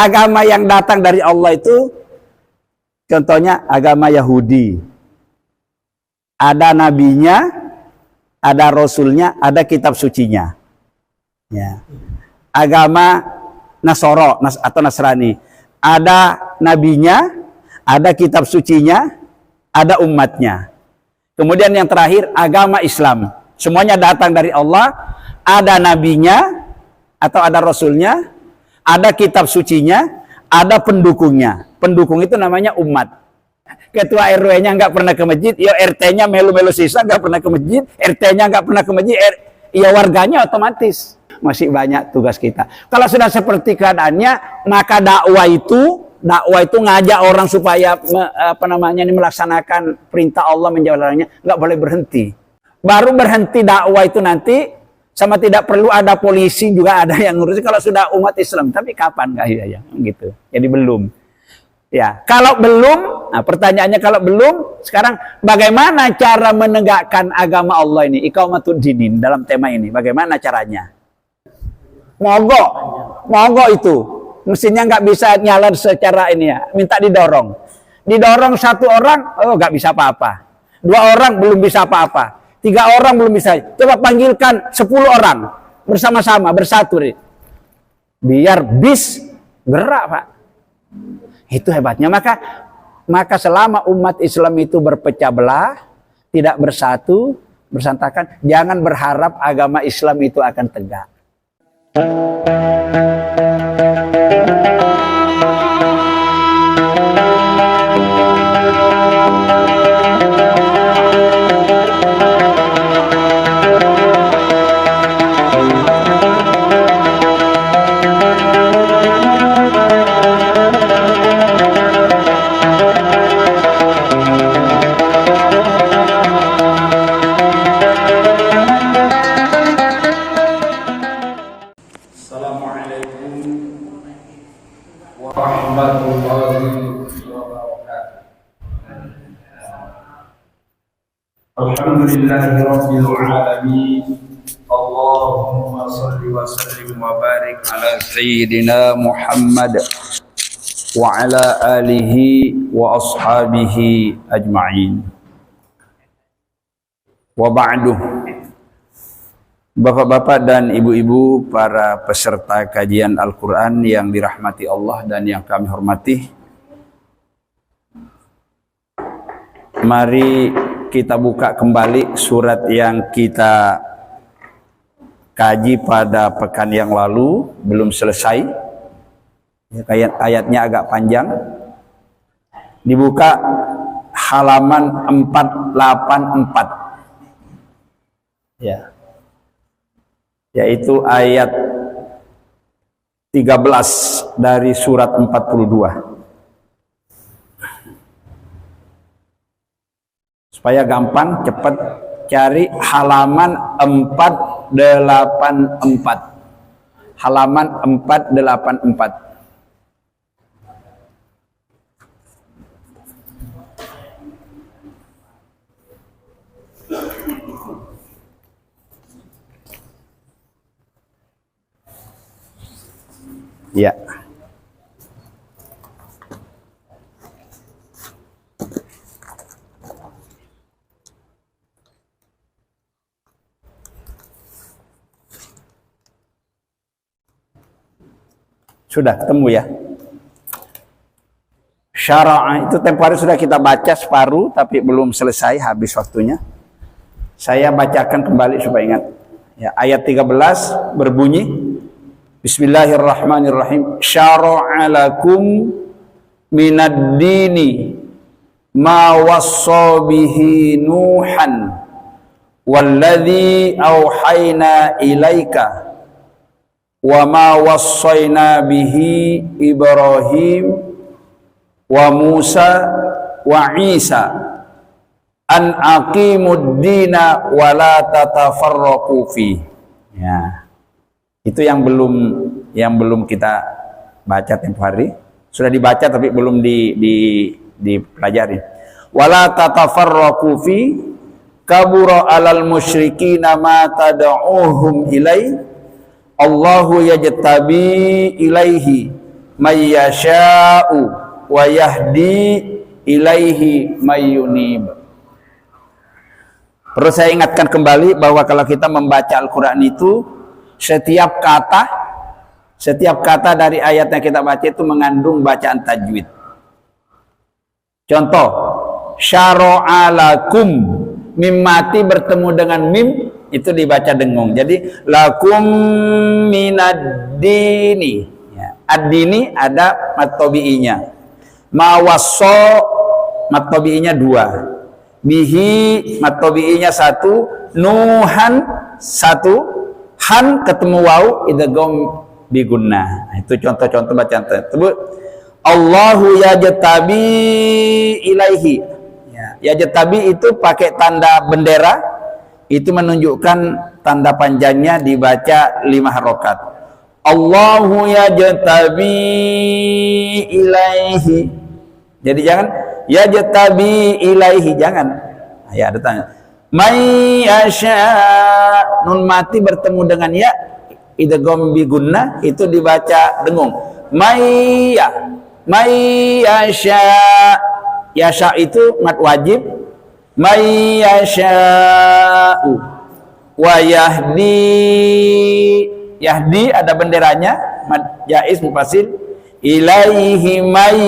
agama yang datang dari Allah itu contohnya agama Yahudi. Ada nabinya, ada rasulnya, ada kitab sucinya. Ya. Agama Nasoro atau Nasrani, ada nabinya, ada kitab sucinya, ada umatnya. Kemudian yang terakhir agama Islam. Semuanya datang dari Allah, ada nabinya atau ada rasulnya, ada kitab sucinya, ada pendukungnya. Pendukung itu namanya umat. Ketua RW-nya nggak pernah ke masjid, ya RT-nya melu-melu sisa nggak pernah ke masjid, RT-nya nggak pernah ke masjid, ya warganya otomatis. Masih banyak tugas kita. Kalau sudah seperti keadaannya, maka dakwah itu ngajak orang supaya melaksanakan perintah Allah, menjalankannya, nggak boleh berhenti. Baru berhenti dakwah itu nanti, sama tidak perlu ada polisi juga ada yang ngurusin kalau sudah umat Islam. Tapi kapan ya gitu. Jadi belum. Ya, kalau belum, nah pertanyaannya kalau belum, sekarang bagaimana cara menegakkan agama Allah ini, iqamatud dinin dalam tema ini, bagaimana caranya? Mogok itu, mesinnya nggak bisa nyala secara ini ya, minta didorong satu orang, oh nggak bisa apa-apa, 2 orang belum bisa apa-apa, 3 orang belum bisa, coba panggilkan 10 orang bersama-sama bersatu, biar bis gerak Pak. Itu hebatnya. Maka selama umat Islam itu berpecah belah, tidak bersatu, bersantakan, jangan berharap agama Islam itu akan tegak. Alhamdulillahirabbil alamin. Allahumma shalli wa sallim wa barik ala sayyidina Muhammad wa ala alihi wa ashabihi ajma'in. Wa ba'du. Bapak-bapak dan ibu-ibu para peserta kajian Al-Qur'an yang dirahmati Allah dan yang kami hormati. Mari kita buka kembali surat yang kita kaji pada pekan yang lalu, belum selesai. Ayatnya agak panjang. Dibuka halaman 484. Ya. Yaitu ayat 13 dari surat 42. Supaya gampang, cepat cari halaman 484. Halaman 484. Ya. Sudah ketemu ya. Syara'a itu tempo hari sudah kita baca separuh tapi belum selesai, habis waktunya. Saya bacakan kembali supaya ingat. Ya, ayat 13 berbunyi Bismillahirrahmanirrahim. Syara'a lakum minad dini ma wassa bihi Nuhan walladzi auhayna ilaika wa ma wassayna bihi Ibrahim wa Musa wa Isa an aqimud dina wa la tatafarraqu fi. Ya. Itu yang belum kita baca tempo hari. Sudah dibaca tapi belum dipelajari. Wa la tatafarraqu fi kabura 'alal musyrikina ma tad'uuhum ilaihi Allahu yajtabi ilaihi may yasha'u wa yahdi ilaihi may yunib. Perlu saya ingatkan kembali bahwa kalau kita membaca Al-Quran itu setiap kata dari ayat yang kita baca itu mengandung bacaan tajwid. Contoh, syara'alakum, mim mati bertemu dengan mim itu dibaca dengung. Jadi lakum minaddini. Ya, ad-dini ada mad tabi'inya. Mawasso mad tabi'inya 2. Bihi mad tabi'inya 1. Nuhan 1. Han ketemu waw idgham bi gunnah. Itu contoh-contoh bacaan tersebut. Allahu yajtabi ilaihi. Yajtabi itu pakai tanda bendera, itu menunjukkan tanda panjangnya dibaca 5 harokat. Allahu yajtabi ilaihi. Jadi jangan yajtabi ilaihi, jangan. Ya, ada tanya. May yasha, nun mati bertemu dengan ya idgham bi gunnah itu dibaca dengung. May yasha, yasha itu mad wajib. May yasha'u wa yahdi, yahdi ada benderanya mad jaiz mufasil. Ilaihi may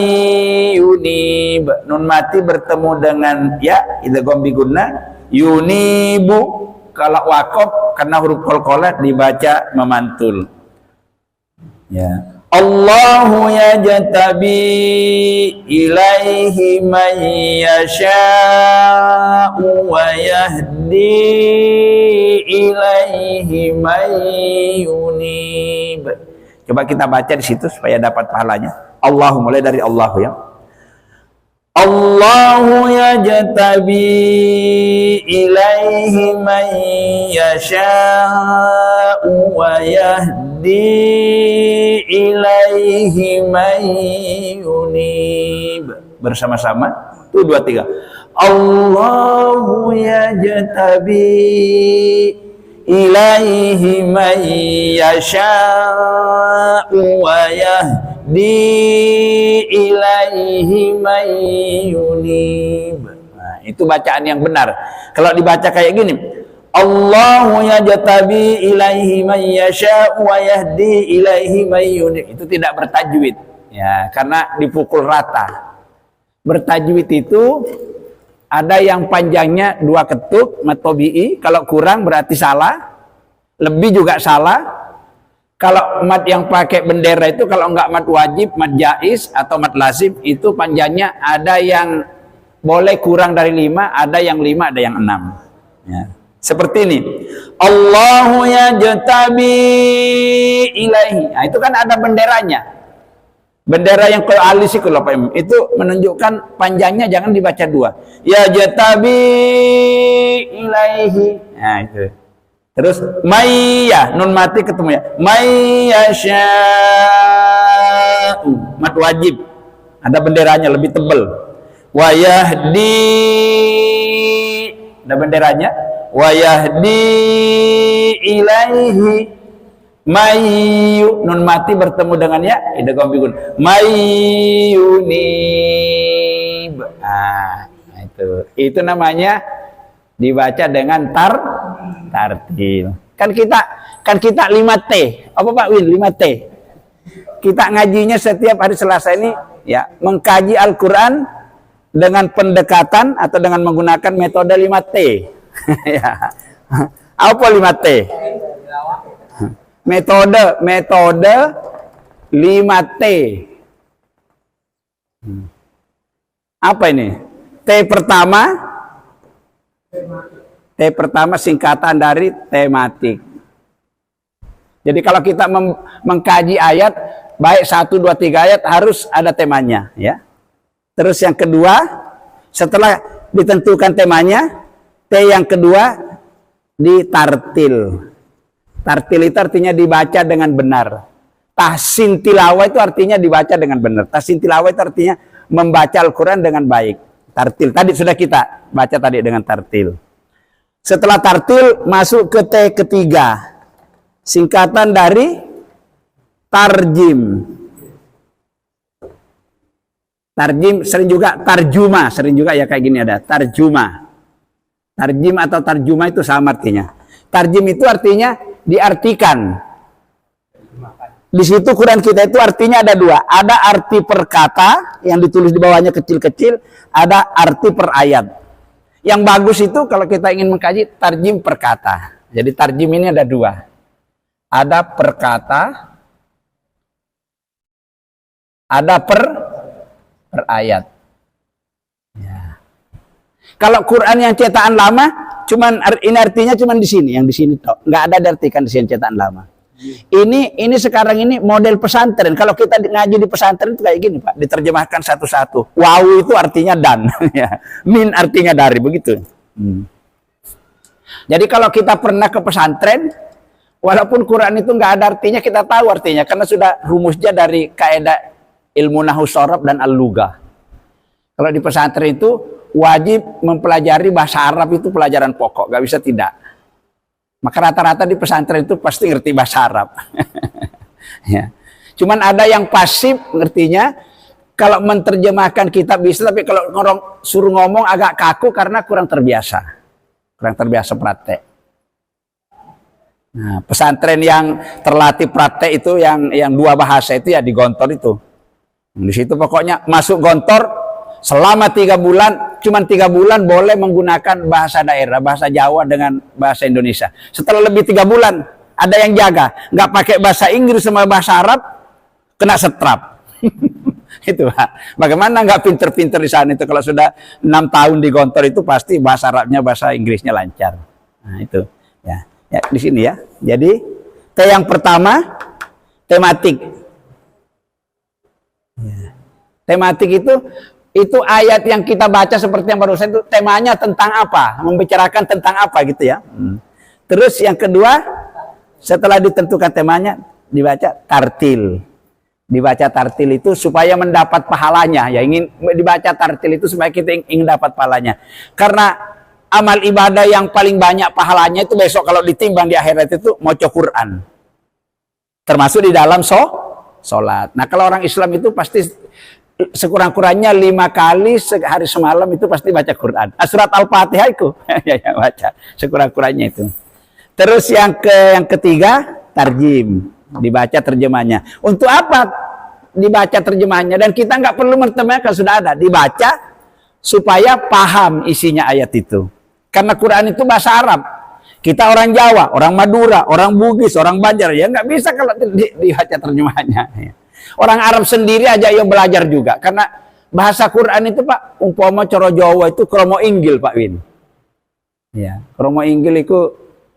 yunib, nun mati bertemu dengan ya idgham bi gunnah. Yunibu kalau waqaf karena huruf qalqalah dibaca memantul. Ya. Allahu yajtabi ilaihi man yasha'u wa yahdi ilaihi man yunib. Coba kita baca di situ supaya dapat pahalanya. Allahu, mulai dari Allahu ya. Allahu yajtabi ilaihi man yasha'u wa yahdi ilaihi man yunib. Bersama-sama. 1, 2, 3. Allahu yajtabi ilaihi man yasha'u wa yahdi ilaihi man yunib. Nah, itu bacaan yang benar. Kalau dibaca kayak gini, Allahu yajtabi ilaihi man yasha'u wa yahdi ilaihi man yunib, itu tidak bertajwid. Ya, karena dipukul rata. Bertajwid itu ada yang panjangnya 2 ketuk mad tabi'i, kalau kurang berarti salah, lebih juga salah. Kalau mad yang pakai bendera itu kalau enggak mad wajib, mad jaiz atau mad lazim itu panjangnya ada yang boleh kurang dari 5, ada yang 5, ada yang 6. Ya. Seperti ini. Allahu yajtabi ilaihi. Nah, itu kan ada benderanya. Bendera yang kalau alis itu menunjukkan panjangnya jangan dibaca 2. Yajtabi ilaihi. Nah, itu. Terus mayya, nun mati ketemu ya. Mayyasha'u, mad wajib. Ada benderanya lebih tebal. Wa yahdi, ada benderanya. Wa yahdi ilaihi mayyu, nun mati bertemu dengan ya idgham bi gunnah. Mayyunib. Ah, itu namanya dibaca dengan tartil. Kan kita 5T. Apa Pak Win? 5T. Kita ngajinya setiap hari Selasa ini ya, mengkaji Al-Qur'an dengan pendekatan atau dengan menggunakan metode 5T. Ya. Apa 5T? Metode 5T. Apa ini? T pertama singkatan dari tematik. Jadi kalau kita mengkaji ayat, baik 1, 2, 3 ayat harus ada temanya, ya. Terus yang kedua, setelah ditentukan temanya, T yang kedua ditartil. Tartil itu artinya dibaca dengan benar. Tahsin tilawah itu artinya dibaca dengan benar. Tahsin tilawah itu artinya membaca Al-Quran dengan baik. Tartil tadi sudah kita baca tadi dengan tartil. Setelah tartil masuk ke T ketiga, singkatan dari tarjim. Tarjim sering juga tarjuma, sering juga ya kayak gini ada tarjuma. Tarjim atau tarjuma itu sama artinya. Tarjim itu artinya diartikan. Di situ Quran kita itu artinya ada dua. Ada arti per kata yang ditulis di bawahnya kecil-kecil, ada arti per ayat. Yang bagus itu kalau kita ingin mengkaji tarjim per kata. Jadi tarjim ini ada dua. Ada per kata, ada per ayat. Ya. Kalau Quran yang cetakan lama, ini artinya cuman di sini, yang di sini toh, nggak ada diartikan di sini cetakan lama. Ini sekarang ini model pesantren. Kalau kita ngaji di pesantren itu kayak gini Pak, diterjemahkan satu-satu. Wow itu artinya dan, ya. Min artinya dari, begitu. Jadi kalau kita pernah ke pesantren, walaupun Quran itu nggak ada artinya, kita tahu artinya karena sudah rumusnya dari kaidah ilmu nahwu sharaf dan al-lughah. Kalau di pesantren itu wajib mempelajari bahasa Arab, itu pelajaran pokok, nggak bisa tidak. Maka rata-rata di pesantren itu pasti ngerti bahasa Arab. Ya. Cuman ada yang pasif ngertinya, kalau menerjemahkan kitab bisa, tapi kalau suruh ngomong agak kaku karena kurang terbiasa praktek. Nah, pesantren yang terlatih praktek itu yang dua bahasa itu ya di Gontor itu. Di situ pokoknya masuk Gontor selama 3 bulan, cuman 3 bulan boleh menggunakan bahasa daerah, bahasa Jawa dengan bahasa Indonesia. Setelah lebih 3 bulan ada yang jaga, nggak pakai bahasa Inggris sama bahasa Arab, kena setrap. Itu Pak. Bagaimana nggak pinter-pinter di sana itu, kalau sudah 6 tahun di Gontor itu pasti bahasa Arabnya, bahasa Inggrisnya lancar. Nah itu ya, ya di sini ya. Jadi T yang pertama tematik. Ya. Tematik itu ayat yang kita baca seperti yang barusan itu temanya tentang apa, membicarakan tentang apa gitu ya. Terus yang kedua, setelah ditentukan temanya dibaca tartil. Dibaca tartil itu supaya mendapat pahalanya. Ya ingin dibaca tartil itu supaya kita ingin dapat pahalanya. Karena amal ibadah yang paling banyak pahalanya itu besok kalau ditimbang di akhirat itu maca Quran. Termasuk di dalam sholat. Nah kalau orang Islam itu pasti sekurang-kurangnya 5 kali sehari semalam itu pasti baca Quran. Surat Al-Fatihah itu ya baca sekurang-kurangnya itu. Terus yang ketiga tarjim, dibaca terjemahnya. Untuk apa dibaca terjemahnya? Dan kita nggak perlu menerjemahkan, sudah ada, dibaca supaya paham isinya ayat itu. Karena Quran itu bahasa Arab. Kita orang Jawa, orang Madura, orang Bugis, orang Banjar, ya nggak bisa kalau dibaca terjemahannya. Orang Arab sendiri aja yang belajar juga, karena bahasa Quran itu Pak, umpama cara Jawa itu kromo inggil Pak Win. Ya, kromo inggil itu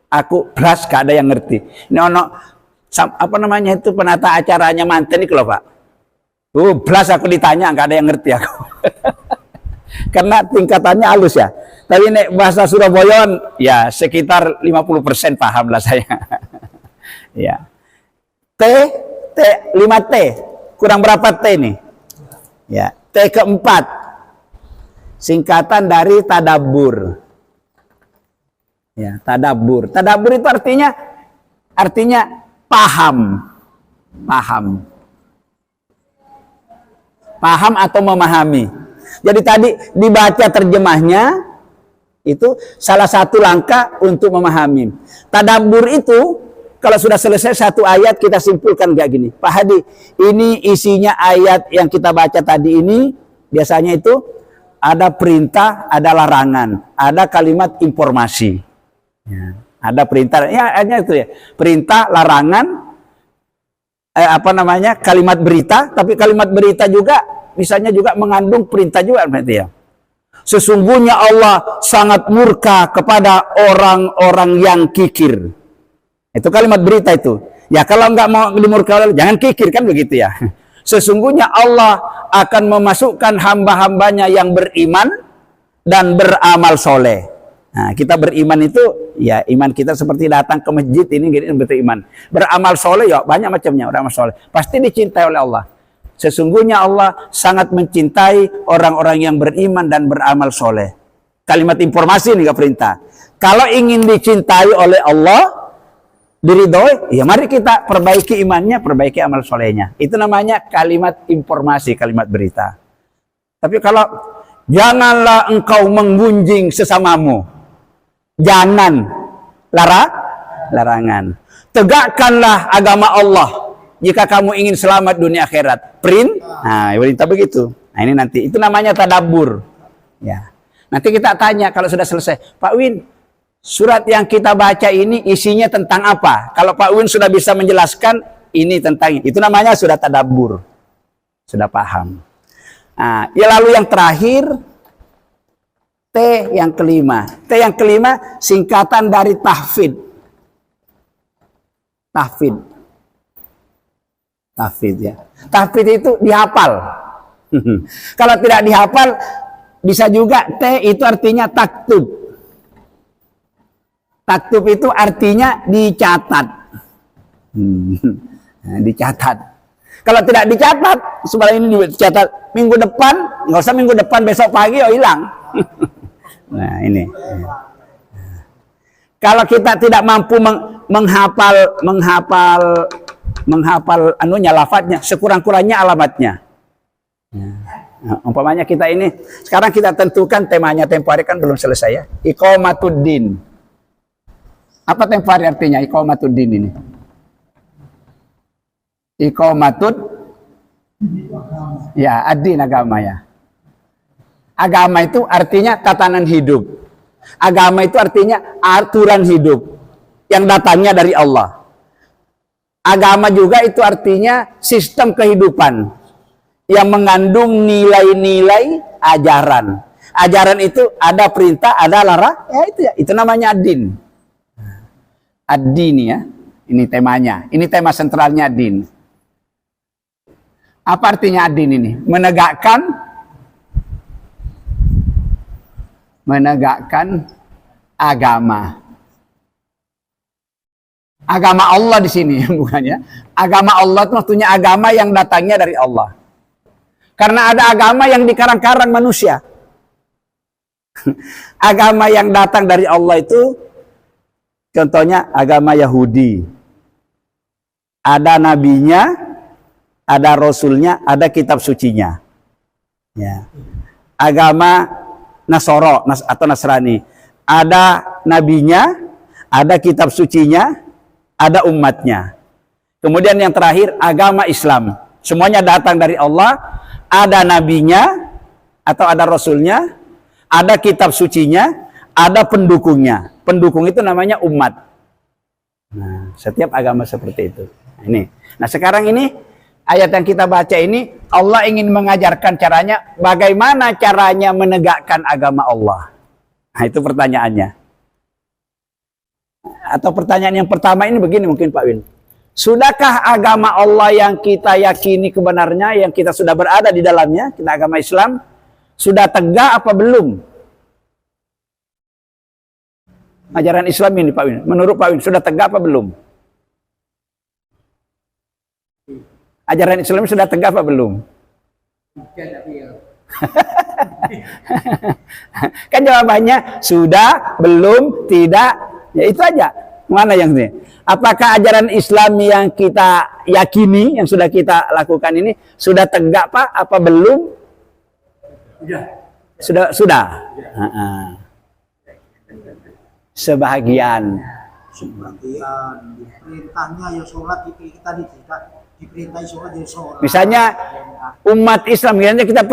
aku beras gak ada yang ngerti. Ini ono apa namanya itu penata acaranya manten itu loh Pak. Belas aku ditanya nggak ada yang ngerti aku. Karena tingkatannya halus ya. Tapi nek bahasa Surabaya ya sekitar 50% paham lah saya. Ya. T 5T. Kurang berapa T nih? Ya, T keempat. Singkatan dari tadabbur. Ya, tadabbur. Tadabbur itu artinya paham. Paham atau memahami. Jadi tadi dibaca terjemahnya itu salah satu langkah untuk memahami. Tadabbur itu kalau sudah selesai satu ayat kita simpulkan kayak gini. Pak Hadi, ini isinya ayat yang kita baca tadi ini biasanya itu ada perintah, ada larangan, ada kalimat informasi. Ya, ada perintah, ya hanya itu ya. Perintah, larangan, kalimat berita, tapi kalimat berita juga misalnya juga mengandung perintah juga berarti ya. Sesungguhnya Allah sangat murka kepada orang-orang yang kikir. Itu kalimat berita itu. Ya kalau nggak mau dimurkai jangan kikir kan begitu ya. Sesungguhnya Allah akan memasukkan hamba-hambanya yang beriman dan beramal soleh. Nah, kita beriman itu ya iman kita seperti datang ke masjid ini beriman. Beramal soleh ya banyak macamnya beramal soleh. Pasti dicintai oleh Allah. Sesungguhnya Allah sangat mencintai orang-orang yang beriman dan beramal soleh. Kalimat informasi ini gak perintah. Kalau ingin dicintai oleh Allah, diridhoi, ya mari kita perbaiki imannya, perbaiki amal solehnya. Itu namanya kalimat informasi, kalimat berita. Tapi kalau janganlah engkau menggunjing sesamamu. Jangan larangan. Tegakkanlah agama Allah jika kamu ingin selamat dunia akhirat. Perintah begitu. Nah, ini nanti itu namanya tadabbur. Ya. Nanti kita tanya kalau sudah selesai, Pak Win, surat yang kita baca ini isinya tentang apa? Kalau Pak Win sudah bisa menjelaskan ini tentang itu namanya sudah tadabbur. Sudah paham. Nah, ya lalu yang terakhir T yang kelima. T yang kelima singkatan dari tahfidz. Tahfidz ya. Tahfidz itu dihafal. Kalau tidak dihafal bisa juga T itu artinya taktub. Taktub itu artinya dicatat. Dicatat. Kalau tidak dicatat, sebenarnya ini dicatat minggu depan, nggak usah minggu depan, besok pagi hilang. Nah ini. Kalau kita tidak mampu menghafal anunya lafadznya, sekurang-kurangnya alamatnya. Nah, umpamanya kita ini sekarang kita tentukan temanya, tempo hari kan belum selesai ya. Iqamatuddin. Apa tempo hari artinya iqamatuddin ini? Iqamatud ya, ad-din agama ya. Agama itu artinya tatanan hidup. Agama itu artinya aturan hidup yang datangnya dari Allah. Agama juga itu artinya sistem kehidupan yang mengandung nilai-nilai ajaran. Ajaran itu ada perintah, ada larangan, ya itu namanya ad-din. Ad-din ya. Ini temanya. Ini tema sentralnya ad-din. Apa artinya ad-din ini? Menegakkan agama. Agama Allah di sini bukan ya. Agama Allah itu maksudnya agama yang datangnya dari Allah. Karena ada agama yang dikarang-karang manusia. Agama yang datang dari Allah itu contohnya agama Yahudi. Ada nabinya, ada rasulnya, ada kitab sucinya. Ya. Agama Nasoro atau Nasrani, ada nabinya, ada kitab sucinya, ada umatnya. Kemudian yang terakhir agama Islam, semuanya datang dari Allah, ada nabinya atau ada rasulnya, ada kitab sucinya, ada pendukungnya. Pendukung itu namanya umat. Nah, setiap agama seperti itu. Nah sekarang ini ayat yang kita baca ini Allah ingin mengajarkan caranya, bagaimana caranya menegakkan agama Allah. Nah itu pertanyaannya. Atau pertanyaan yang pertama ini begini mungkin Pak Win. Sudahkah agama Allah yang kita yakini kebenarnya, yang kita sudah berada di dalamnya, kita agama Islam, sudah tegak apa belum? Ajaran Islam ini Pak Win, menurut Pak Win sudah tegak apa belum? Ajaran Islam sudah tegak apa belum? Kan jawabannya sudah, belum, tidak. Ya itu aja. Mana yang ini? Apakah ajaran Islam yang kita yakini, yang sudah kita lakukan ini sudah tegak Pak? Apa belum? Sudah. Sebahagian. Perintahnya ya sholat kita diperintah sholat ya sholat. Misalnya umat Islam, kita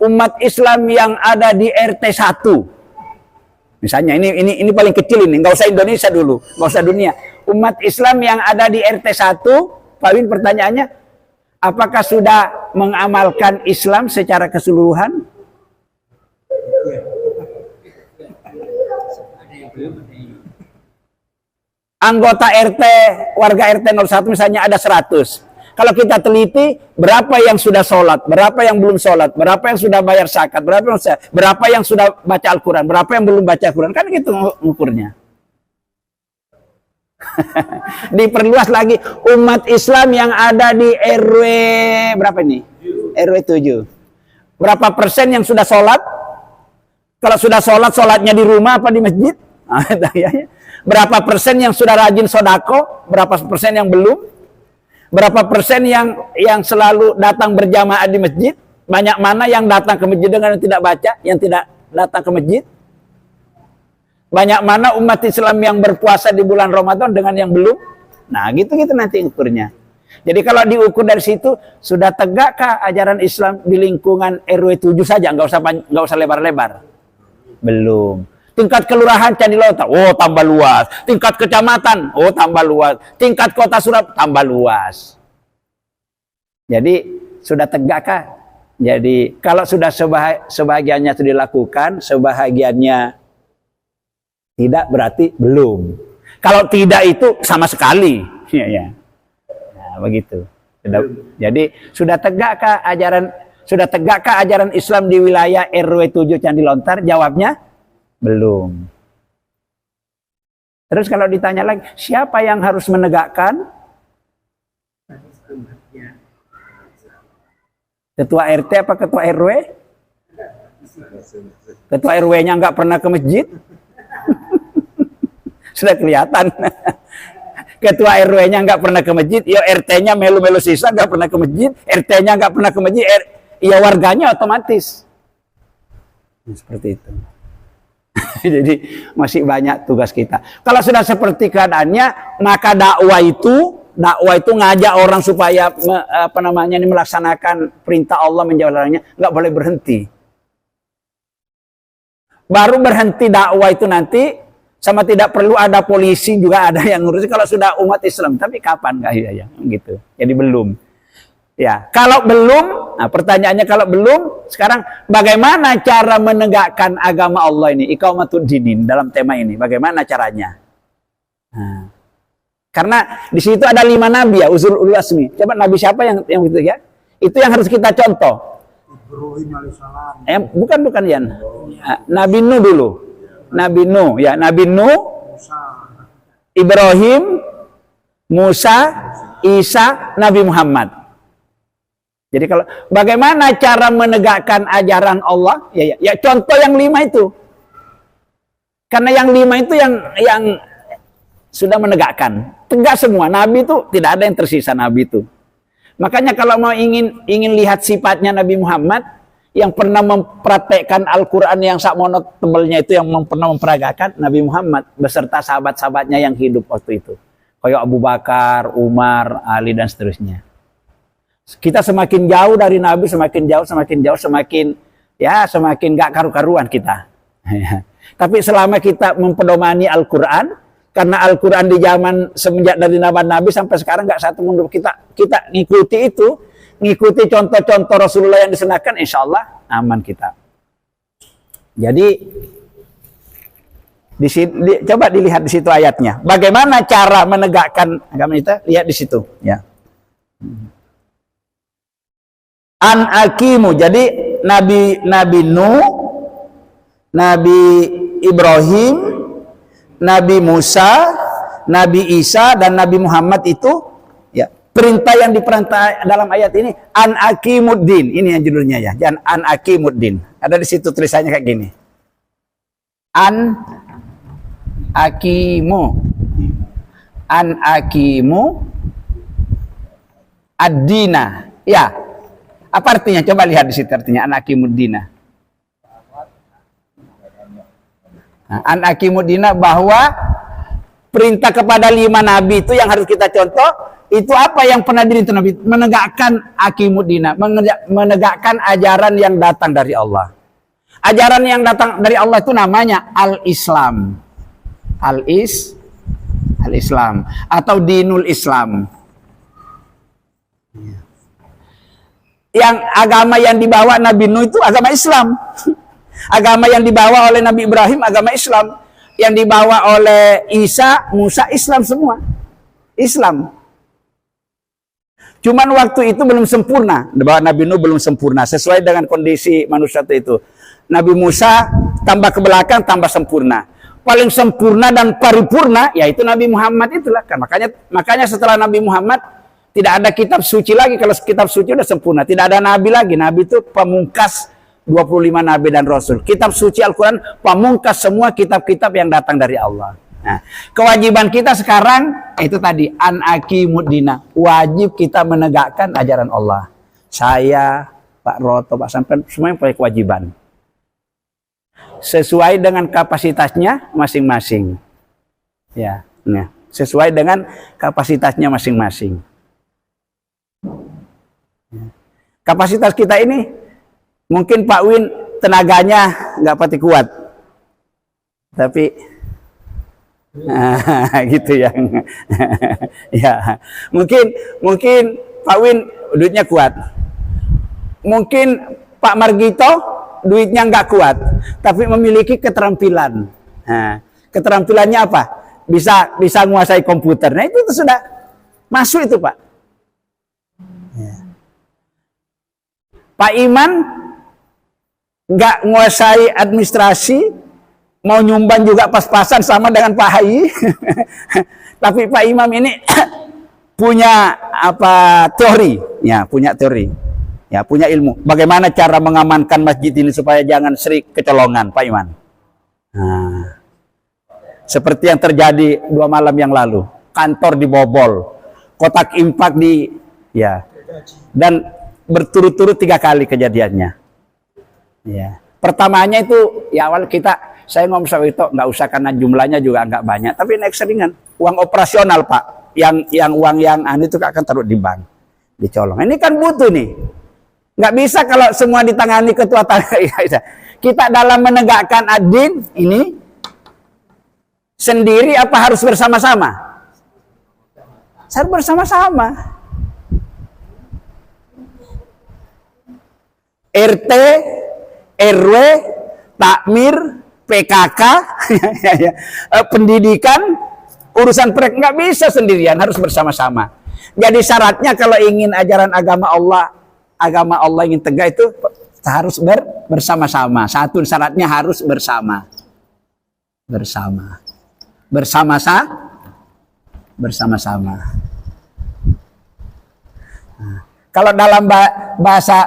umat Islam yang ada di RT 1. Misalnya ini paling kecil ini, nggak usah Indonesia dulu, nggak usah dunia. Umat Islam yang ada di RT 1, Pak Win pertanyaannya, apakah sudah mengamalkan Islam secara keseluruhan? Anggota RT, warga RT 01 misalnya ada 100. Kalau kita teliti, berapa yang sudah sholat, berapa yang belum sholat, berapa yang sudah bayar zakat, berapa yang sudah baca Al-Quran, berapa yang belum baca Al-Quran, kan gitu ngukurnya. Diperluas lagi, umat Islam yang ada di RW, berapa ini? RW 7. Berapa persen yang sudah sholat? Kalau sudah sholat, sholatnya di rumah apa di masjid? Berapa persen yang sudah rajin sodako? Berapa persen yang belum? Berapa persen yang selalu datang berjamaah di masjid? Banyak mana yang datang ke masjid dengan yang tidak baca, yang tidak datang ke masjid? Banyak mana umat Islam yang berpuasa di bulan Ramadan dengan yang belum? Nah, gitu-gitu nanti ukurnya. Jadi kalau diukur dari situ, sudah tegakkah ajaran Islam di lingkungan RW 7 saja, nggak usah lebar-lebar? Belum. Tingkat kelurahan Candi Lontar, oh tambah luas. Tingkat kecamatan, oh tambah luas. Tingkat kota Surabaya, tambah luas. Jadi sudah tegakkah? Jadi kalau sudah sebahagiannya itu dilakukan, sebahagiannya tidak, berarti belum. Kalau tidak itu sama sekali. Ya. Nah, begitu. Jadi sudah tegakkah ajaran Islam di wilayah RW 7 Candi Lontar? Jawabnya belum. Terus kalau ditanya lagi, siapa yang harus menegakkan? Ketua RT apa ketua RW? Ketua RW-nya nggak pernah ke masjid? Sudah kelihatan. Ketua RW-nya nggak pernah ke masjid, ya RT-nya melu-melu sisa nggak pernah ke masjid, RT-nya nggak pernah ke masjid, ya warganya otomatis. Seperti itu. Jadi masih banyak tugas kita. Kalau sudah seperti keadaannya, maka dakwah itu ngajak orang supaya melaksanakan perintah Allah, menjalankannya, nggak boleh berhenti. Baru berhenti dakwah itu nanti, sama tidak perlu ada polisi juga ada yang ngurus kalau sudah umat Islam. Tapi kapan nggak ya gitu. Jadi belum. Ya, kalau belum, nah pertanyaannya kalau belum, sekarang bagaimana cara menegakkan agama Allah ini, iqamatud dinin dalam tema ini, bagaimana caranya? Nah, karena di situ ada 5 nabi ya, ulul azmi. Coba nabi siapa yang itu ya? Itu yang harus kita contoh. Ibrahim alaihissalam. Bukan Yan. Nabi Nuh dulu. Nabi Nuh ya, Nabi Nuh, Ibrahim, Musa, Isa, Nabi Muhammad. Jadi kalau bagaimana cara menegakkan ajaran Allah? Ya contoh yang 5 itu. Karena yang 5 itu yang sudah menegakkan. Tegak semua. Nabi itu tidak ada yang tersisa nabi itu. Makanya kalau mau ingin lihat sifatnya Nabi Muhammad yang pernah mempraktekkan Al-Qur'an yang sakmono tebelnya itu, yang pernah memperagakan Nabi Muhammad beserta sahabat-sahabatnya yang hidup waktu itu. Kayak Abu Bakar, Umar, Ali dan seterusnya. Kita semakin jauh dari Nabi, semakin gak karu-karuan kita. Tapi selama kita mempedomani Al-Quran, karena Al-Quran di zaman semenjak dari Nabi sampai sekarang gak satu mundur, kita ngikuti itu, ngikuti contoh-contoh Rasulullah yang disenangkan, insya Allah aman kita. Jadi coba dilihat di situ ayatnya. Bagaimana cara menegakkan agama kita? Lihat di situ. Ya. An akimu, jadi Nabi Nuh, Nabi Ibrahim, Nabi Musa, Nabi Isa dan Nabi Muhammad itu ya, perintah yang diperintah dalam ayat ini an aqimuddin. Ini yang judulnya ya, jangan an aqimuddin. Ada di situ tulisannya kayak gini. An aqimu ad-dina. Ya. Apa artinya? Coba lihat di situ artinya an-aqimuddina. Nah, an-aqimuddina bahwa perintah kepada 5 nabi itu yang harus kita contoh, itu apa yang pernah dirintu Nabi? Menegakkan aqimuddina, menegakkan ajaran yang datang dari Allah. Ajaran yang datang dari Allah itu namanya al-Islam. Al-Islam atau dinul Islam. Yang agama yang dibawa Nabi Nuh itu agama Islam. Agama yang dibawa oleh Nabi Ibrahim agama Islam. Yang dibawa oleh Isa, Musa, Islam semua. Islam. Cuman waktu itu belum sempurna. Bahwa Nabi Nuh belum sempurna sesuai dengan kondisi manusia itu. Nabi Musa tambah ke belakang tambah sempurna. Paling sempurna dan paripurna yaitu Nabi Muhammad itulah. Makanya setelah Nabi Muhammad tidak ada kitab suci lagi. Kalau kitab suci sudah sempurna. Tidak ada nabi lagi. Nabi itu pamungkas 25 nabi dan rasul. Kitab suci Al-Quran pamungkas semua kitab-kitab yang datang dari Allah. Nah, kewajiban kita sekarang itu tadi an aqimuddina. Wajib kita menegakkan ajaran Allah. Saya, Pak Roto, Pak Sampen, semua yang punya kewajiban. Sesuai dengan kapasitasnya masing-masing. Ya, nah, sesuai dengan kapasitasnya masing-masing. Kapasitas kita ini mungkin Pak Win tenaganya nggak pati kuat, tapi gitu ya. Ya, mungkin Pak Win duitnya kuat. Mungkin Pak Margito duitnya nggak kuat, tapi memiliki keterampilan. Nah, keterampilannya apa? Bisa menguasai komputer. Nah, itu sudah masuk itu, Pak. Ya. Pak Iman nggak menguasai administrasi, mau nyumbang juga pas-pasan sama dengan Pak Hai. Tapi Pak Imam ini punya teori, ya, punya teori. Ya, punya ilmu. Bagaimana cara mengamankan masjid ini supaya jangan sering kecolongan, Pak Iman. Nah, seperti yang terjadi 2 malam yang lalu, kantor dibobol, kotak infak dan berturut-turut 3 kali kejadiannya. Ya, pertamanya itu ya awal saya ngomong sama itu nggak usah karena jumlahnya juga nggak banyak, tapi naik seringan uang operasional Pak, yang uang yang itu akan taruh di bank, dicolong. Ini kan butuh nih. Nggak bisa kalau semua ditangani ketua tangga. Kita dalam menegakkan ad-din ini sendiri apa harus bersama-sama? Harus bersama-sama. RT, RW, takmir, PKK, pendidikan, urusan proyek nggak bisa sendirian, harus bersama-sama. Jadi syaratnya kalau ingin ajaran agama Allah ingin tegak itu harus bersama-sama. Satu syaratnya harus bersama. Bersama-sama. Nah, kalau dalam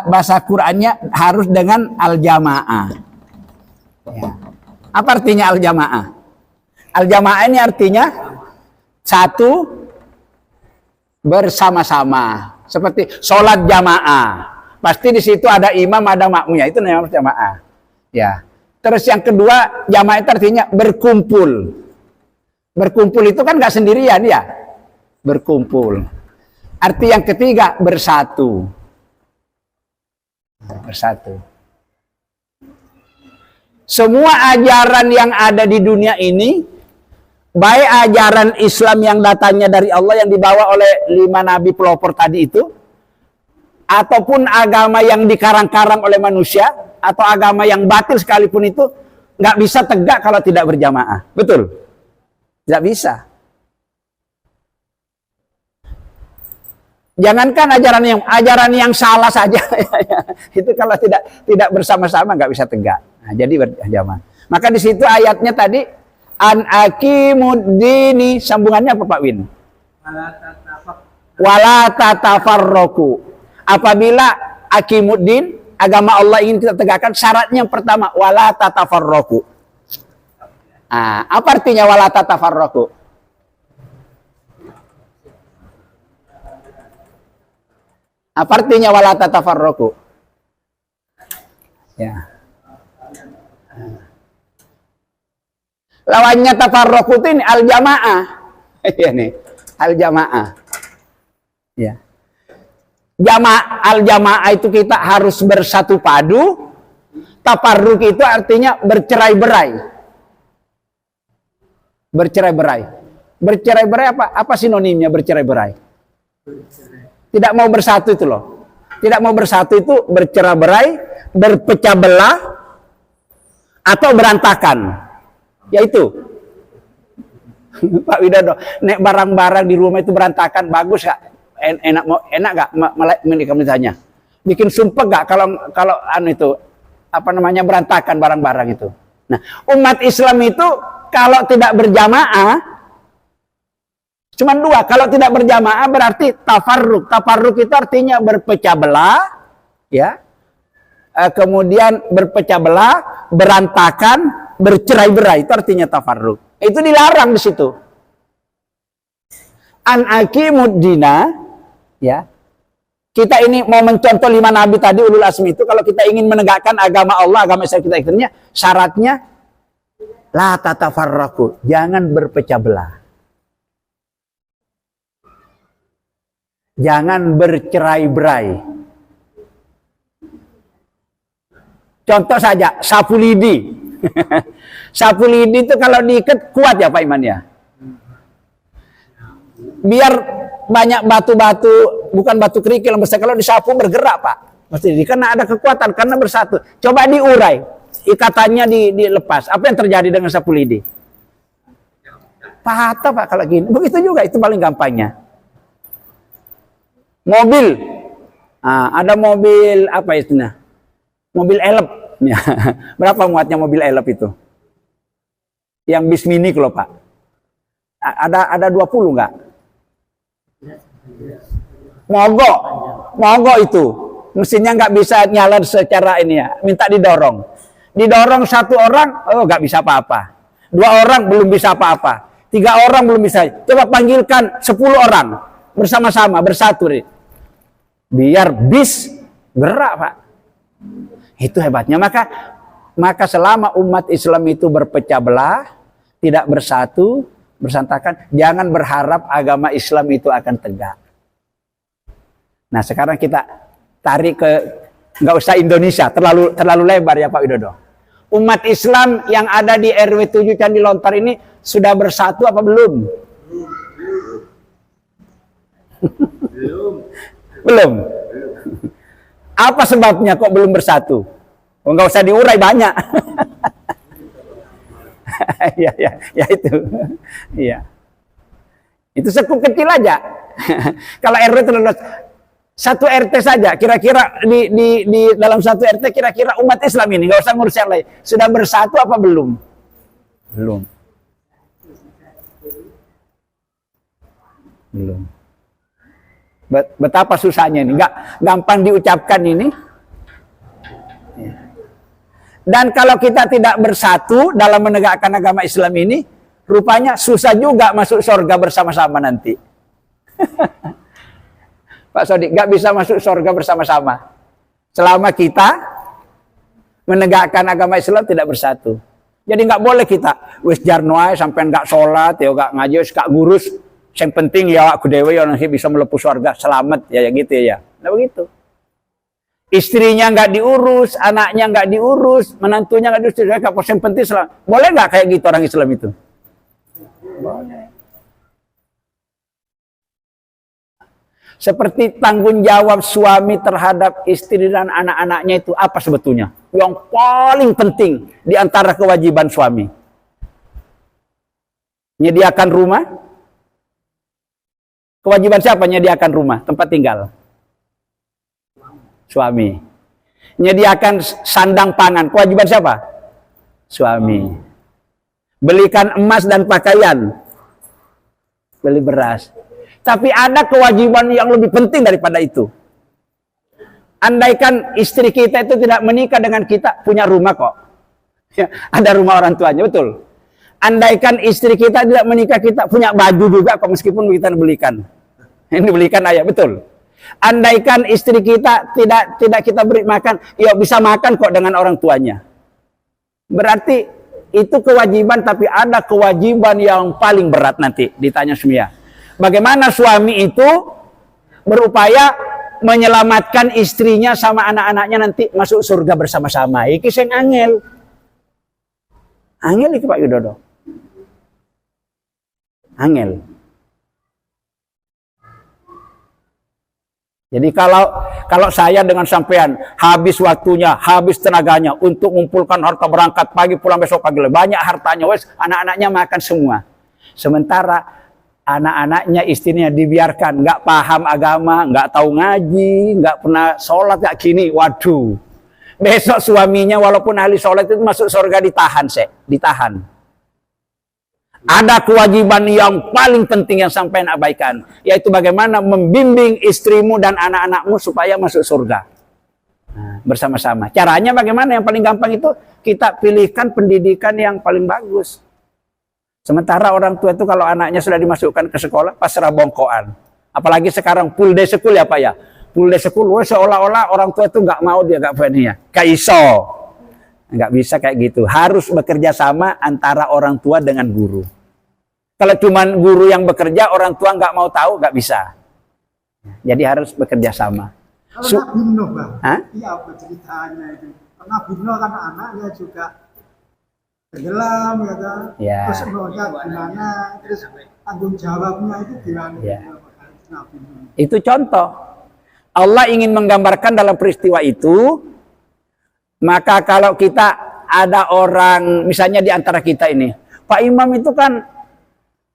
bahasa Qur'annya harus dengan al-jamaah. Ya. Apa artinya al-jamaah? Al-jamaah ini artinya satu bersama-sama. Seperti sholat jamaah, pasti di situ ada imam, ada makmumnya, itu namanya jamaah. Ya. Terus yang kedua, jamaah itu artinya berkumpul. Berkumpul itu kan nggak sendirian ya, berkumpul. Arti yang ketiga, bersatu. Bersatu. Semua ajaran yang ada di dunia ini, baik ajaran Islam yang datangnya dari Allah yang dibawa oleh 5 nabi pelopor tadi itu, ataupun agama yang dikarang-karang oleh manusia, atau agama yang batil sekalipun itu, nggak bisa tegak kalau tidak berjamaah. Betul? Nggak bisa. Jangankan ajaran yang salah saja, itu kalau tidak bersama-sama nggak bisa tegak. Nah, jadi berjamaah. Maka di situ ayatnya tadi an aqimuddini, sambungannya apa Pak Win? Wala tatafarraqu. Apabila aqimuddin, agama Allah ingin kita tegakkan, syaratnya yang pertama wala tatafarraqu. Nah, apa artinya wala tatafarraqu? Apa artinya wala tatafarraqu? Ya. Lawannya tafarraqu ini al-jamaah. Iya nih, al-jamaah. Ya. Al-jamaah itu kita harus bersatu padu. Tafarruq itu artinya bercerai-berai. Bercerai-berai. Bercerai-berai apa? Apa sinonimnya bercerai-berai? Tidak mau bersatu itu loh. Tidak mau bersatu itu bercerai-berai, berpecah belah, atau berantakan. Yaitu Pak Widodo, nek barang-barang di rumah itu berantakan, bagus gak? Enak gak? Kamu ditanya. Bikin sumpah gak kalau itu berantakan barang-barang itu. Nah, umat Islam itu kalau tidak berjamaah cuma 2. Kalau tidak berjamaah berarti tafarruq. Tafarruq itu artinya berpecah belah, ya. Kemudian berpecah belah, berantakan, bercerai-berai, itu artinya tafarruq. Itu dilarang di situ. An aqimuddina, ya. Kita ini mau mencontoh 5 nabi tadi ulul azmi itu, kalau kita ingin menegakkan agama Allah, agama Islam kita ikutnya, syaratnya la tatafarraqu, jangan berpecah belah. Jangan bercerai-berai. Contoh saja, sapu lidi. Sapu lidi itu kalau diikat kuat ya Pak Iman ya. Biar banyak batu-batu, bukan batu kerikil yang besar, kalau disapu bergerak Pak. Mesti karena ada kekuatan, karena bersatu. Coba diurai, ikatannya dilepas. Apa yang terjadi dengan sapu lidi? Patah Pak kalau gini. Begitu juga, itu paling gampangnya. Mobil, ada mobil apa istilahnya? Mobil elep. Ya. Berapa muatnya mobil elep itu? Yang bis mini kalau Pak. Ada 20 enggak? Mogok itu. Mesinnya nggak bisa nyala secara ini ya. Minta didorong. Didorong 1 orang, oh nggak bisa apa-apa. 2 orang belum bisa apa-apa. 3 orang belum bisa. Coba panggilkan 10 orang bersama-sama bersatu, biar bis gerak Pak. Itu hebatnya. Maka selama umat Islam itu berpecah belah, tidak bersatu, bersantakan, jangan berharap agama Islam itu akan tegak. Nah sekarang kita tarik ke, nggak usah Indonesia, terlalu lebar ya Pak Widodo. Umat Islam yang ada di RW 7 Candi Lontar ini sudah bersatu apa belum? Belum. Apa sebabnya kok belum bersatu? Oh, nggak usah diurai banyak. ya itu. Iya. Itu sekup kecil aja. Kalau RW terlalu satu RT saja, kira-kira di dalam satu RT kira-kira umat Islam ini, nggak usah ngurus yang lain, sudah bersatu apa belum? Belum. Betapa susahnya ini, nggak gampang diucapkan ini. Dan kalau kita tidak bersatu dalam menegakkan agama Islam ini, rupanya susah juga masuk surga bersama-sama nanti. Pak Sodik, nggak bisa masuk surga bersama-sama selama kita menegakkan agama Islam tidak bersatu. Jadi nggak boleh kita wis jarnoai sampai nggak sholat, ya nggak ngaji, nggak ngurus. Yang penting ya aku dewe yang nanti bisa melepuh surga selamat ya gitu ya. Nah begitu. Istrinya nggak diurus, anaknya nggak diurus, menantunya nggak diurus, yang penting selamat. Boleh nggak kayak gitu orang Islam itu? Boleh. Seperti tanggung jawab suami terhadap istri dan anak-anaknya itu apa sebetulnya? Yang paling penting di antara kewajiban suami. Menyediakan rumah. Kewajiban siapa menyediakan rumah, tempat tinggal? Suami. Menyediakan sandang pangan. Kewajiban siapa? Suami. Belikan emas dan pakaian. Beli beras. Tapi ada kewajiban yang lebih penting daripada itu. Andaikan istri kita itu tidak menikah dengan kita, punya rumah kok. Ya, ada rumah orang tuanya, betul. Andaikan istri kita tidak menikah, kita punya baju juga kok, meskipun kita belikan. Ini belikan ayah, betul. Andaikan istri kita tidak kita beri makan, ya bisa makan kok dengan orang tuanya. Berarti itu kewajiban, tapi ada kewajiban yang paling berat nanti ditanya semua. Bagaimana suami itu berupaya menyelamatkan istrinya sama anak-anaknya nanti masuk surga bersama-sama. Iki sing angel. Angel iki Pak Widodo. Angel. Jadi kalau saya dengan sampean habis waktunya, habis tenaganya untuk mengumpulkan harta berangkat pagi pulang besok pagi, banyak hartanya, wes anak-anaknya makan semua. Sementara anak-anaknya, istrinya dibiarkan, nggak paham agama, nggak tahu ngaji, nggak pernah sholat kayak gini. Waduh, besok suaminya walaupun ahli sholat itu masuk surga ditahan. Ada kewajiban yang paling penting yang sampai abaikan, yaitu bagaimana membimbing istrimu dan anak-anakmu supaya masuk surga bersama-sama. Caranya bagaimana? Yang paling gampang itu kita pilihkan pendidikan yang paling bagus. Sementara orang tua itu kalau anaknya sudah dimasukkan ke sekolah, pasrah bongkoan. Apalagi sekarang full day school ya Pak ya. Pulde sekolah seolah-olah orang tua itu nggak mau dia nggak ya. Gak iso. Nggak bisa kayak gitu. Harus bekerja sama antara orang tua dengan guru. Kalau cuma guru yang bekerja, orang tua nggak mau tahu, nggak bisa. Jadi harus bekerja sama. Kalau Nabi Nuh, Bang, Hah? iya apa ceritanya itu? Nabi Nuh kan anaknya juga tenggelam, ya kan? Ya. Terus Nuhnya gimana? Terus tanggung jawabnya itu gimana? Ya. Nabi Nuh. Itu contoh. Allah ingin menggambarkan dalam peristiwa itu, maka kalau kita ada orang, misalnya di antara kita ini, Pak Imam itu kan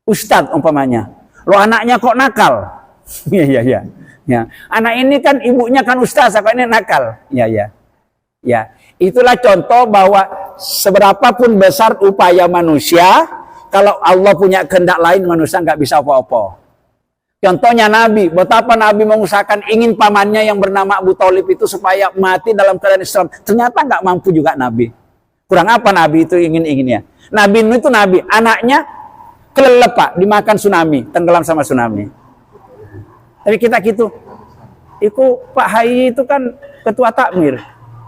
ustadz umpamanya, lo anaknya kok nakal? Iya. Ya. Anak ini kan ibunya kan ustaz, kok ini nakal? Ya. Itulah contoh bahwa seberapapun besar upaya manusia, kalau Allah punya kehendak lain, manusia nggak bisa apa-apa. Contohnya Nabi, betapa Nabi mengusahakan ingin pamannya yang bernama Abu Thalib itu supaya mati dalam keadaan Islam. Ternyata nggak mampu juga Nabi. Kurang apa Nabi itu inginnya? Nabi itu Nabi, anaknya kelelep Pak, dimakan tsunami, tenggelam sama tsunami. Tapi kita gitu, itu Pak Hayi itu kan ketua takmir.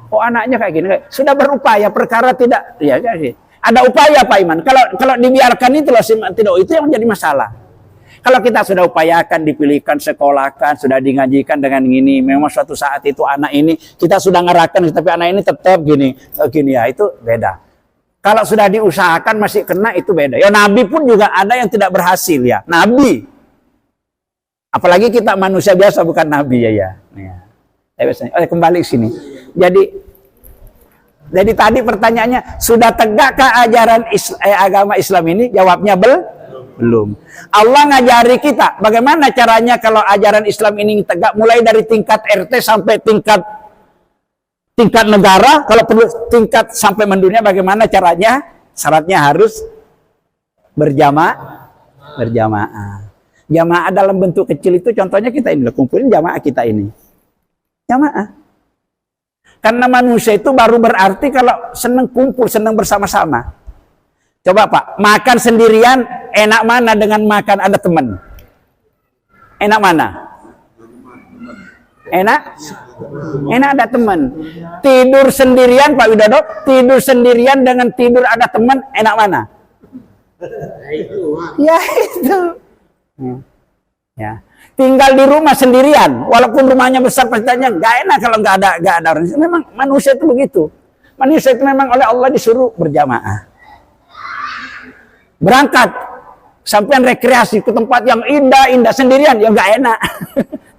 Oh anaknya kayak gini, sudah berupaya perkara tidak, ya sih. Ada upaya Pak Iman. Kalau dibiarkan itu loh, tidak itu yang menjadi masalah. Kalau kita sudah upayakan, dipilihkan, sekolahkan, sudah digajikan dengan gini, memang suatu saat itu anak ini kita sudah ngerahkan, tapi anak ini tetap gini ya, itu beda. Kalau sudah diusahakan masih kena, itu beda. Ya Nabi pun juga ada yang tidak berhasil ya, Nabi. Apalagi kita manusia biasa bukan Nabi ya. Kembali sini. Jadi tadi pertanyaannya, sudah tegakkah ajaran agama Islam ini? Jawabnya belum. Allah ngajari kita bagaimana caranya kalau ajaran Islam ini tegak, mulai dari tingkat RT sampai tingkat negara, kalau perlu tingkat sampai mendunia, bagaimana caranya? Syaratnya harus berjamaah. Jamaah dalam bentuk kecil itu contohnya kita ini, kumpulin jamaah kita ini. Jamaah. Karena manusia itu baru berarti kalau senang kumpul, senang bersama-sama. Coba Pak, makan sendirian enak mana dengan makan ada teman? Enak mana? Enak ada teman. Tidur sendirian Pak Widodo, tidur sendirian dengan tidur ada teman, enak mana? Ya itu. Ya. Tinggal di rumah sendirian, walaupun rumahnya besar, pastinya nggak enak kalau nggak ada orang. Memang manusia itu begitu. Manusia itu memang oleh Allah disuruh berjamaah. Berangkat sampai rekreasi ke tempat yang indah sendirian, ya nggak enak.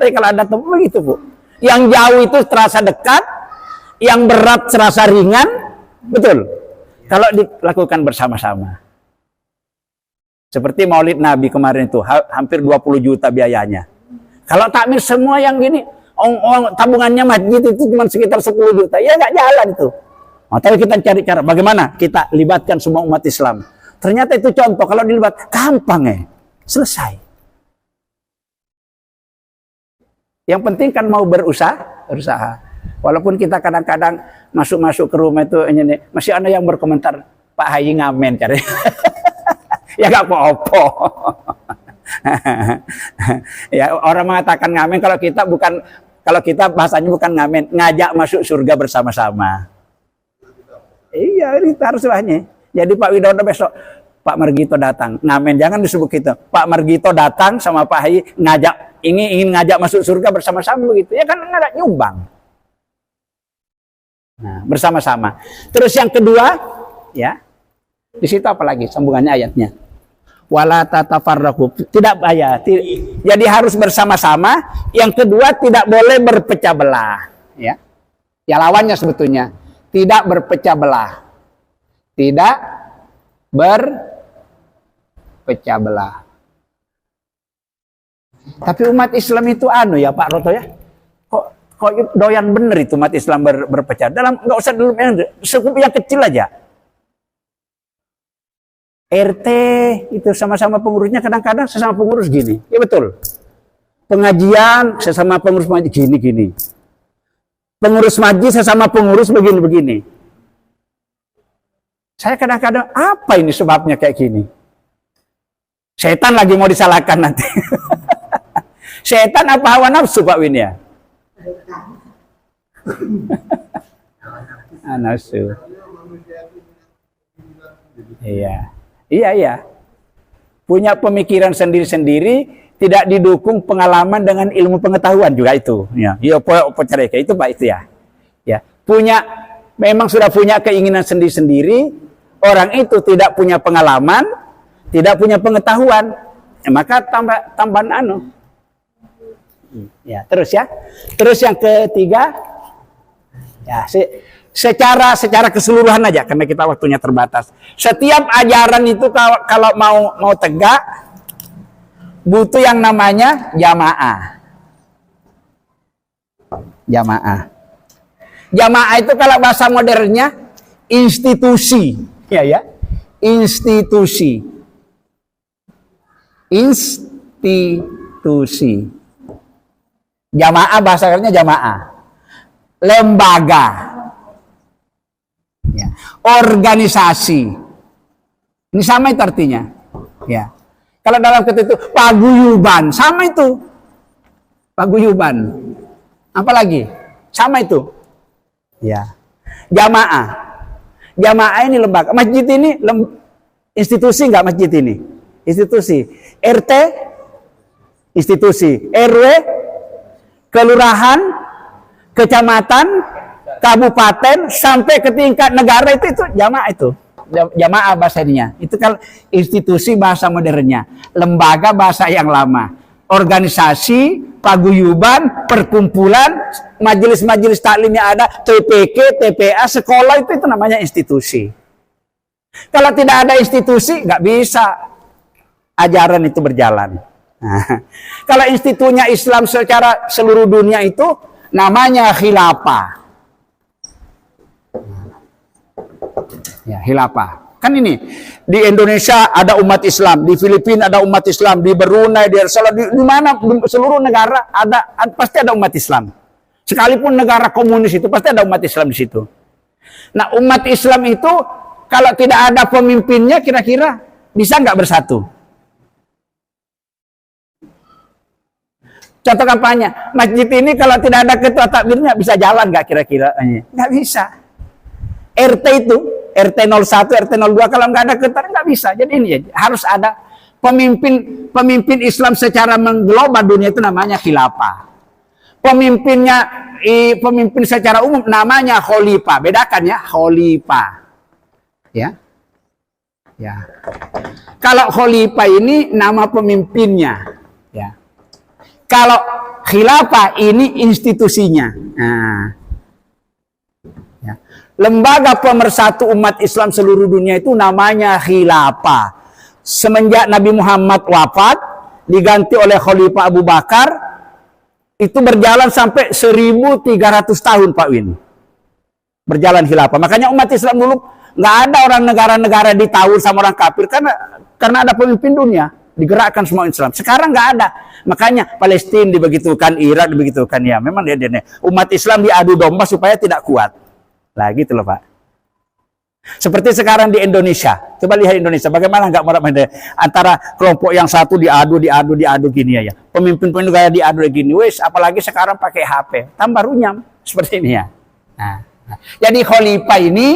Tapi kalau ada teman begitu Bu. Yang jauh itu terasa dekat, yang berat terasa ringan, betul. Kalau dilakukan bersama-sama. Seperti Maulid Nabi kemarin itu, hampir 20 juta biayanya. Kalau takmir semua yang gini, tabungannya masjid itu cuma sekitar 10 juta, ya nggak jalan itu. Tapi kita cari cara, bagaimana kita libatkan semua umat Islam. Ternyata itu contoh, kalau dilibat, gampang selesai. Yang penting kan mau berusaha. Walaupun kita kadang-kadang masuk ke rumah itu, masih ada yang berkomentar, Pak Hayi ngamen cari. Ya gak apa-apa. Ya orang mengatakan ngamen, kalau kita bahasanya bukan ngamen, ngajak masuk surga bersama-sama. Iya, ini harus bahasanya. Jadi Pak Widodo besok, Pak Margito datang, ngamen jangan disebut gitu. Pak Margito datang sama Pak Hayi ingin ngajak masuk surga bersama-sama begitu. Ya kan nggak nyumbang. Nah, bersama-sama. Terus yang kedua, ya. Di situ apa lagi sambungannya ayatnya? Wala tatafarraqu. Tidak jadi harus bersama-sama. Yang kedua tidak boleh berpecah belah, ya. Ya lawannya sebetulnya tidak berpecah belah. Tidak berpecah belah. Tapi umat Islam itu ya Pak Roto ya. Kok doyan bener itu umat Islam berpecah. Nggak usah dulu yang kecil aja. RT itu sama-sama pengurusnya kadang-kadang sesama pengurus gini. Ya betul. Pengajian sesama pengurus gini. Pengurus majlis sesama pengurus begini. Saya kadang-kadang, apa ini sebabnya kayak gini? Setan lagi mau disalahkan nanti. Setan apa hawa nafsu Pak Win ya? Nafsu. Iya. Iya. Punya pemikiran sendiri-sendiri, tidak didukung pengalaman dengan ilmu pengetahuan juga itu. Ya, itu Pak itu ya. Ya, memang sudah punya keinginan sendiri-sendiri, orang itu tidak punya pengalaman, tidak punya pengetahuan, maka tambahan Ya, terus ya. Terus yang ketiga, ya, secara keseluruhan aja karena kita waktunya terbatas. Setiap ajaran itu kalau mau tegak butuh yang namanya jamaah. Jamaah itu kalau bahasa modernnya institusi, ya. Institusi. Jamaah bahasa kerennya jamaah. Lembaga. Ya. Organisasi. Ini sama itu artinya. Ya. Kalau dalam kata itu paguyuban, sama itu. Paguyuban. Apalagi? Sama itu. Ya. Jamaah. Jamaah ini lembaga. Masjid ini institusi enggak masjid ini? Institusi. RT institusi. RW, kelurahan, kecamatan, kabupaten sampai ke tingkat negara itu jamaah itu. Jamaah bahasanya. Itu kan institusi bahasa modernnya. Lembaga bahasa yang lama. Organisasi, paguyuban, perkumpulan, majelis-majelis taklim yang ada, TPK, TPA, sekolah itu namanya institusi. Kalau tidak ada institusi, nggak bisa ajaran itu berjalan. Nah, kalau institusinya Islam secara seluruh dunia itu namanya khilafah. Ya, khilafah. Kan ini di Indonesia ada umat Islam, di Filipina ada umat Islam, di Brunei, di Arabia, di mana seluruh negara pasti ada umat Islam. Sekalipun negara komunis itu pasti ada umat Islam di situ. Nah, umat Islam itu kalau tidak ada pemimpinnya kira-kira bisa nggak bersatu? Contoh kampanye, masjid ini kalau tidak ada ketua takmirnya bisa jalan nggak kira-kira? Nggak bisa. RT itu, RT 01, RT 02 kalau nggak ada ketua nggak bisa. Jadi ini harus ada pemimpin Islam secara mengglobal dunia itu namanya khilafah. Pemimpin secara umum namanya khalifah. Bedakan ya, khalifah. Ya. Ya. Kalau khalifah ini nama pemimpinnya, ya. Kalau khilafah ini institusinya. Nah, ya. Lembaga pemersatu umat Islam seluruh dunia itu namanya khilafah. Semenjak Nabi Muhammad wafat, diganti oleh Khalifah Abu Bakar, itu berjalan sampai 1300 tahun Pak Win. Berjalan khilafah. Makanya umat Islam dulu nggak ada orang negara-negara ditawur sama orang kafir karena ada pemimpin dunia. Digerakkan semua Islam. Sekarang nggak ada. Makanya Palestina dibegitukan, Irak dibegitukan. Ya, memang dia umat Islam diadu domba supaya tidak kuat. Lah gitu loh Pak. Seperti sekarang di Indonesia. Coba lihat Indonesia. Bagaimana nggak antara kelompok yang satu diadu gini ya. Pemimpin negara diadu gini. Wes, apalagi sekarang pakai HP. Tambah runyam. Seperti ini ya. Nah. Jadi khalifah ini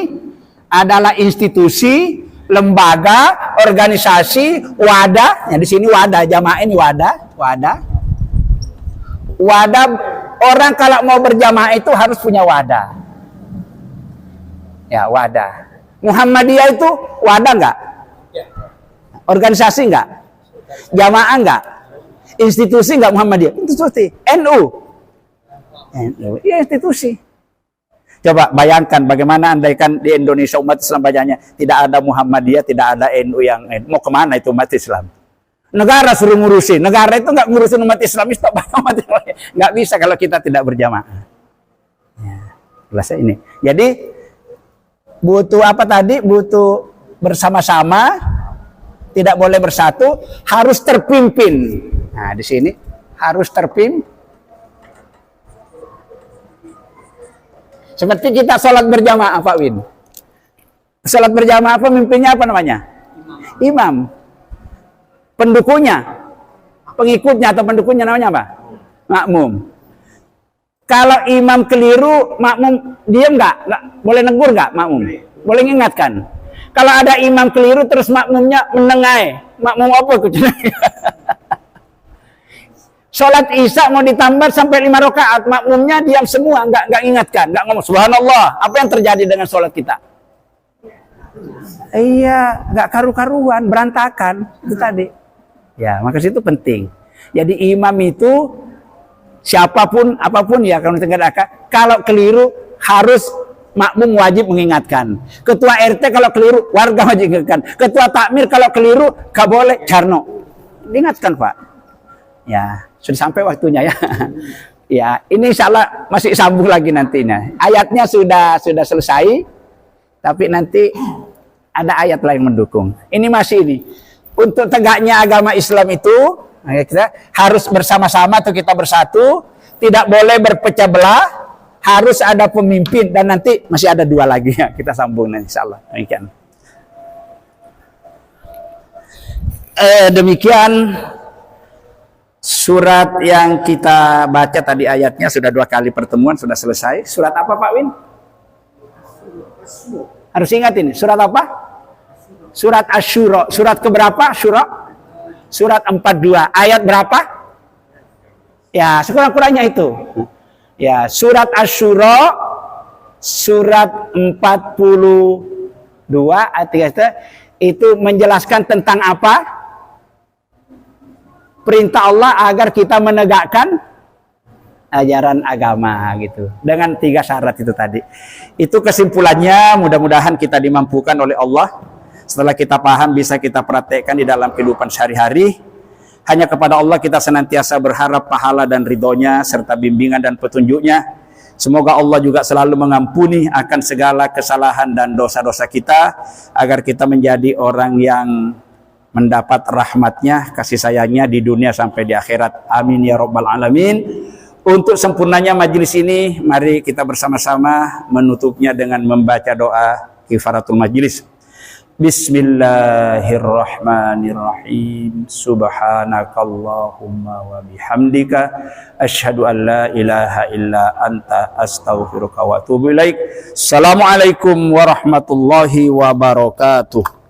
adalah institusi, lembaga, organisasi, wadah. Ya, di sini wadah, jamaah ini wadah. Wadah, orang kalau mau berjamaah itu harus punya wadah. Ya, wadah. Muhammadiyah itu wadah enggak? Organisasi enggak? Jamaah enggak? Institusi enggak Muhammadiyah? Institusi. NU. Ya, institusi. Coba bayangkan bagaimana andaikan di Indonesia umat Islam banyaknya tidak ada Muhammadiyah, tidak ada NU yang mau kemana itu umat Islam? Negara suruh ngurusin, negara itu nggak ngurusin umat Islam, nggak bisa kalau kita tidak berjamaah. Ya, jelas ini. Jadi butuh apa tadi? Butuh bersama-sama, tidak boleh bersatu, harus terpimpin. Nah di sini harus terpimpin. Seperti kita sholat berjamaah Pak Win. Sholat berjamaah pemimpinnya apa namanya? Imam. Pendukungnya, pengikutnya atau pendukungnya namanya apa? Makmum. Kalau imam keliru, makmum diam nggak? Boleh negur nggak makmum? Boleh mengingatkan. Kalau ada imam keliru terus makmumnya menengai, makmum apa itu? Sholat Isya mau ditambah sampai 5 rakaat, makmumnya diam semua, nggak ingatkan, nggak ngomong subhanallah. Apa yang terjadi dengan sholat kita? Iya, nggak karu-karuan, berantakan itu tadi. Ya, maka itu penting. Jadi imam itu siapapun, apapun ya, kalau keliru harus makmum wajib mengingatkan. Ketua RT kalau keliru, warga wajib mengingatkan. Ketua takmir kalau keliru, gak boleh jarno. Diingatkan Pak. Ya, sudah sampai waktunya ya. Ya, ini insya Allah masih sambung lagi nantinya. Ayatnya sudah selesai, tapi nanti ada ayat lain mendukung. Ini masih ini. Untuk tegaknya agama Islam itu, kita harus bersama-sama atau kita bersatu, tidak boleh berpecah belah, harus ada pemimpin dan nanti masih ada 2 lagi ya, kita sambung nanti insyaallah. Demikian surat yang kita baca tadi, ayatnya sudah 2 kali pertemuan, sudah selesai. Surat apa Pak Win? Harus ingat ini, surat apa? Surat Asy-Syura. Surat keberapa? Surat 42. Ayat berapa? Ya, sekurang-kurangnya itu. Ya, surat Asy-Syura surat 42 ayat 3 itu menjelaskan tentang apa? Perintah Allah agar kita menegakkan ajaran agama gitu. Dengan 3 syarat itu tadi. Itu kesimpulannya, mudah-mudahan kita dimampukan oleh Allah. Setelah kita paham, bisa kita praktekkan di dalam kehidupan sehari-hari. Hanya kepada Allah kita senantiasa berharap pahala dan ridhonya, serta bimbingan dan petunjuknya. Semoga Allah juga selalu mengampuni akan segala kesalahan dan dosa-dosa kita, agar kita menjadi orang yang mendapat rahmatnya, kasih sayangnya di dunia sampai di akhirat. Amin ya rabbal alamin. Untuk sempurnanya majelis ini, mari kita bersama-sama menutupnya dengan membaca doa kifaratul majelis. Bismillahirrahmanirrahim. Subhanakallahumma wa bihamdika asyhadu an la ilaha illa anta astaghfiruka wa atubu ilaik. Assalamualaikum warahmatullahi wabarakatuh.